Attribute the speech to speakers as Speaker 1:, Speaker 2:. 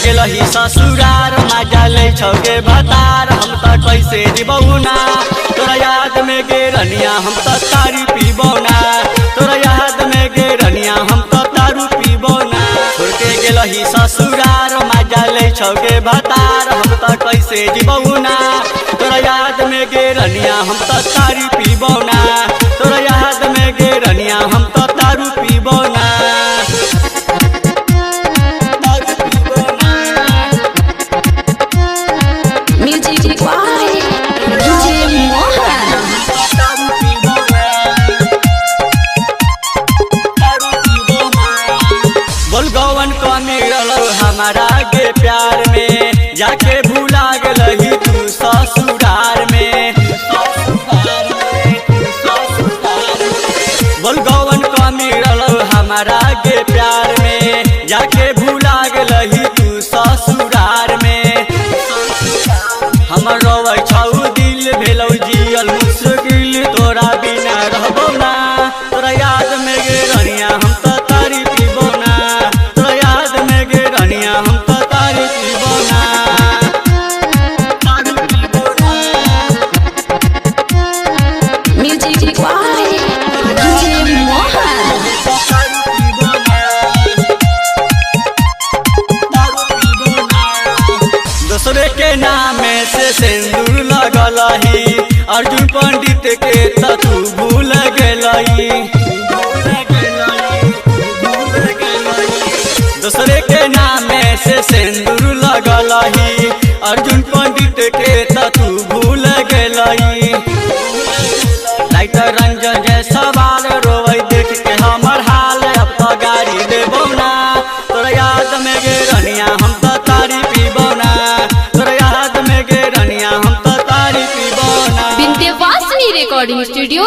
Speaker 1: गेलही ससुरार मजा ले छौगे भतार हम त कैसे जीबौना तोरा याद में गे रनिया हम त तारी पीबौना तोरा याद में गे रनिया हम त तारू पीबौना छोड़ के गेलही ससुरार मजा ले छौगे भतार हम त कैसे जीबौना तोरा याद में गे रनिया हम त तारी पीबौना तोरा याद में गे रनिया हम त तारू पीबौना गोलगवन कमी रहलो हमारा गे प्यार में जाके भूला गेलही तू ससुरार में गोलगवन कमी रहलो हमारा गे प्यार में जाके भूला गेलही तू ससुरार में हमर रोवे छौ दिल भेलौ जियल मुश्किल तोरा बिना रहबो ना तोरा याद में गे रनिया हम त तारी पीबौना तोरा याद में गे रनिया हम त तारी पीबौना तारी पीबौना
Speaker 2: म्यूजिक वाले डीजे मोहन
Speaker 1: दूसरे के नाम से सिंदूर लगलही अर्जुन पंडित के त तू भूल गेलही दूसरे के नाम से सिंदूर लगलही अर्जुन पंडित के त तू भूल गेलही लाइटर रंजन जय सवाल रोवे देख के हमर हाल अब त गाड़ी देबौ ना तोरा याद में गे रनिया हम त तारी पीबौना तोरा याद में गे रनिया हम त तारी पीबौना
Speaker 2: विंध्यवासिनी रिकॉर्डिंग स्टूडियो